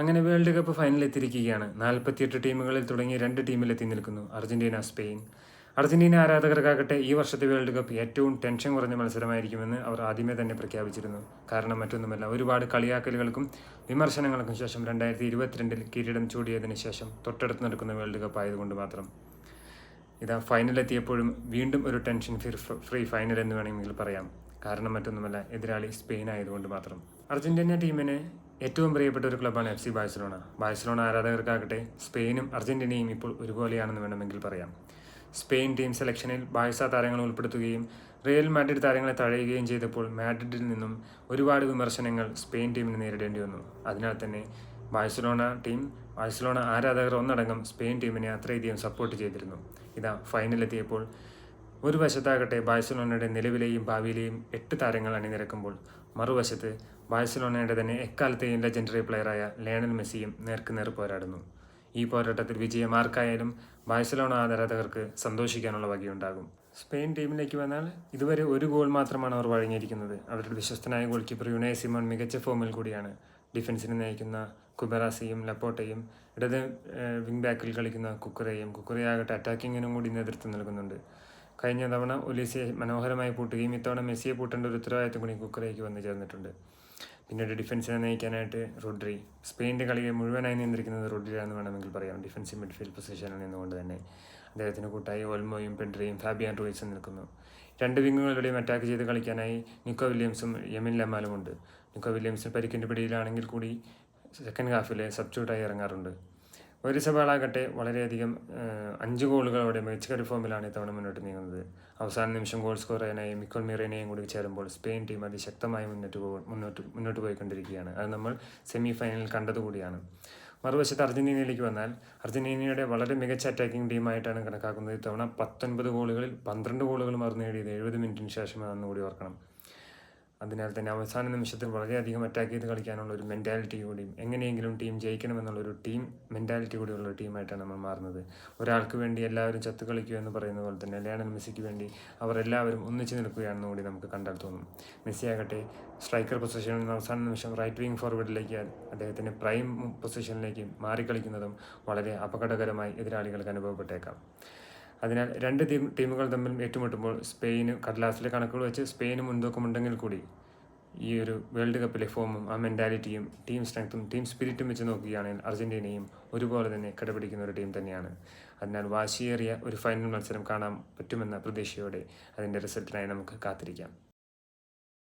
അങ്ങനെ world cup ഫൈനലിൽ എത്തിയിരിക്കുകയാണ്. 48 ടീമുകളിൽ തുടങ്ങി 2 ടീമിലെത്തി നിൽക്കുന്നു അർജന്റീന, സ്പെയിൻ. അർജന്റീന ആരാധകർക്കാകട്ടെ ഈ വർഷത്തെ വേൾഡ് കപ്പ് ഏറ്റവും ടെൻഷൻ കുറഞ്ഞ മത്സരമായിരിക്കുമെന്ന് അവർ ആദ്യമേ തന്നെ പ്രഖ്യാപിച്ചിരുന്നു. കാരണം മറ്റൊന്നുമല്ല, ഒരുപാട് കളിയാക്കലുകൾക്കും വിമർശനങ്ങൾക്കും ശേഷം 2022 കിരീടം ചൂടിയതിനു ശേഷം തൊട്ടടുത്ത് നടക്കുന്ന വേൾഡ് കപ്പ് ആയതുകൊണ്ട് മാത്രം. ഇതാ ഫൈനലെത്തിയപ്പോഴും വീണ്ടും ഒരു ടെൻഷൻ ഫ്രീ ഫൈനൽ എന്ന് വേണമെങ്കിൽ പറയാം. കാരണം മറ്റൊന്നുമല്ല, എതിരാളി സ്പെയിൻ ആയതുകൊണ്ട് മാത്രം. അർജന്റീന ടീമിന് ഏറ്റവും പ്രിയപ്പെട്ട ഒരു ക്ലബ്ബാണ് FC ബാഴ്സലോണ. ബാഴ്സലോണ ആരാധകർക്കാകട്ടെ സ്പെയിനും അർജന്റീനയും ഇപ്പോൾ ഒരുപോലെയാണെന്ന് വേണമെങ്കിൽ പറയാം. സ്പെയിൻ ടീം സെലക്ഷനിൽ ബാഴ്സ താരങ്ങളെ ഉൾപ്പെടുത്തുകയും റിയൽ മാഡ്രിഡ് താരങ്ങളെ തഴയുകയും ചെയ്തപ്പോൾ മാഡ്രിഡിൽ നിന്നും ഒരുപാട് വിമർശനങ്ങൾ സ്പെയിൻ ടീമിന് നേരിടേണ്ടി വന്നു. അതിനാൽ തന്നെ ബാഴ്സലോണ ആരാധകർ ഒന്നടങ്കം സ്പെയിൻ ടീമിനെ അത്രയധികം സപ്പോർട്ട് ചെയ്തിരുന്നു. ഇതാ ഫൈനലെത്തിയപ്പോൾ ഒരു വശത്താകട്ടെ ബാഴ്സലോണയുടെ നിലവിലെയും ഭാവിയിലെയും 8 താരങ്ങൾ അണിനിരക്കുമ്പോൾ മറുവശത്ത് ബാഴ്സലോണയുടെ തന്നെ എക്കാലത്തെയും ലെജൻഡറി പ്ലെയറായ ലയണൽ മെസ്സിയും നേർക്കുനേർ പോരാടുന്നു. ഈ പോരാട്ടത്തിൽ വിജയം ആർക്കായാലും ബാഴ്സലോണ ആരാധകർക്ക് സന്തോഷിക്കാനുള്ള വകയുണ്ടാകും. സ്പെയിൻ ടീമിലേക്ക് വന്നാൽ ഇതുവരെ ഒരു ഗോൾ മാത്രമാണ് അവർ വഴങ്ങിയിരിക്കുന്നത്. അവരുടെ വിശ്വസ്തനായ ഗോൾ കീപ്പർ യുനൈ സിമോൺ മികച്ച ഫോമിൽ കൂടിയാണ്. ഡിഫൻസിനെ നയിക്കുന്ന കുബറാസിയും ലപ്പോട്ടയും, ഇടത് വിങ് ബാക്കിൽ കളിക്കുന്ന കുക്കുറയാകട്ടെ അറ്റാക്കിങ്ങിനും കൂടി നേതൃത്വം നൽകുന്നുണ്ട്. കഴിഞ്ഞ തവണ ഒലീസിയെ മനോഹരമായി പൂട്ടുകയും ഇത്തവണ മെസ്സിയെ പൂട്ടേണ്ട ഒരു ഉത്തരവാദിത്വം കൂടി കുക്കുറയ്ക്ക് വന്നു ചേർന്നിട്ടുണ്ട്. പിന്നീട് ഡിഫൻസിനെ നയിക്കാനായിട്ട് റോഡ്രി. സ്പെയിൻ്റെ കളിയെ മുഴുവനായി നിയന്ത്രിക്കുന്നത് റോഡ്രിയാണെന്ന് വേണമെങ്കിൽ പറയാം. ഡിഫൻസീവ് മിഡ്ഫീൽഡ് പൊസിഷനിൽ നിന്നുകൊണ്ട് തന്നെ അദ്ദേഹത്തിന് കൂട്ടായി ഓൾമോയും പെഡ്രിയും ഫാബിയാൻ റൂയിസും നിൽക്കുന്നു. 2 വിങ്ങുകളുടെയും അറ്റാക്ക് ചെയ്ത് കളിക്കാനായി നിക്കോ വില്യംസും യമീൻ ലമാലും ഉണ്ട്. നിക്കോ വില്യംസിന് പരിക്കിൻ്റെ പിടിയിലാണെങ്കിൽ കൂടി സെക്കൻഡ് ഹാഫിൽ സബ്സ്റ്റിറ്റ്യൂട്ടായി ഇറങ്ങാറുണ്ട്. ഒരിസബാളാകട്ടെ വളരെയധികം 5 ഗോളുകളോടെ മികച്ച ഫോമിലാണ് ഇത്തവണ മുന്നോട്ട് നീങ്ങുന്നത്. അവസാന നിമിഷം ഗോൾ സ്കോർ ചെയ്യാനായി മിക്കൽ മീറേനയും കൂടി ചേരുമ്പോൾ സ്പെയിൻ ടീം അതിശക്തമായി മുന്നോട്ട് പോയിക്കൊണ്ടിരിക്കുകയാണ്. അത് നമ്മൾ സെമി ഫൈനലിൽ കണ്ടതുകൂടിയാണ്. മറുവശത്ത് അർജന്റീനയിലേക്ക് വന്നാൽ അർജന്റീനയുടെ വളരെ മികച്ച അറ്റാക്കിംഗ് ടീമായിട്ടാണ് കണക്കാക്കുന്നത്. ഇത്തവണ 19 ഗോളുകളിൽ 12 ഗോളുകളും അവർ നേടിയത് 70 മിനിറ്റിന് ശേഷമാണെന്ന് കൂടി ഓർക്കണം. അതിനാൽ തന്നെ അവസാന നിമിഷത്തിൽ വളരെയധികം അറ്റാക്ക് ചെയ്ത് കളിക്കാനുള്ള ഒരു മെൻറ്റാലിറ്റി കൂടിയും എങ്ങനെയെങ്കിലും ടീം ജയിക്കണമെന്നുള്ളൊരു ടീം മെൻറ്റാലിറ്റി കൂടിയുള്ള ഒരു ടീമായിട്ടാണ് നമ്മൾ മാറുന്നത്. ഒരാൾക്ക് വേണ്ടി എല്ലാവരും ചത്തു കളിക്കുക എന്ന് പറയുന്ന പോലെ തന്നെ ലയണൽ മെസ്സിക്ക് വേണ്ടി അവർ എല്ലാവരും ഒന്നിച്ചു നിൽക്കുകയാണെന്ന് കൂടി നമുക്ക് കണ്ടാൽ തോന്നും. മെസ്സി ആകട്ടെ സ്ട്രൈക്കർ പൊസിഷനിൽ നിന്ന് അവസാന നിമിഷം റൈറ്റ് വിങ് ഫോർവേഡിലേക്ക് അദ്ദേഹത്തിൻ്റെ പ്രൈം പൊസിഷനിലേക്ക് മാറിക്കളിക്കുന്നതും വളരെ അപകടകരമായി എതിരാളികൾക്ക് അനുഭവപ്പെട്ടേക്കാം. അതിനാൽ 2 ടീമുകൾ തമ്മിൽ ഏറ്റുമുട്ടുമ്പോൾ സ്പെയിന് കടലാസിലെ കണക്കുകൾ വെച്ച് സ്പെയിന് മുൻതൂക്കമുണ്ടെങ്കിൽ കൂടി ഈ ഒരു വേൾഡ് കപ്പിലെ ഫോമും ആ മെൻറ്റാലിറ്റിയും ടീം സ്ട്രെങ്ത്തും ടീം സ്പിരിറ്റും വെച്ച് നോക്കുകയാണെങ്കിൽ അർജന്റീനയും ഒരുപോലെ തന്നെ കിടപിടിക്കുന്ന ഒരു ടീം തന്നെയാണ്. അതിനാൽ വാശിയേറിയ ഒരു ഫൈനൽ മത്സരം കാണാൻ പറ്റുമെന്ന പ്രതീക്ഷയോടെ അതിൻ്റെ റിസൾട്ടിനായി നമുക്ക് കാത്തിരിക്കാം.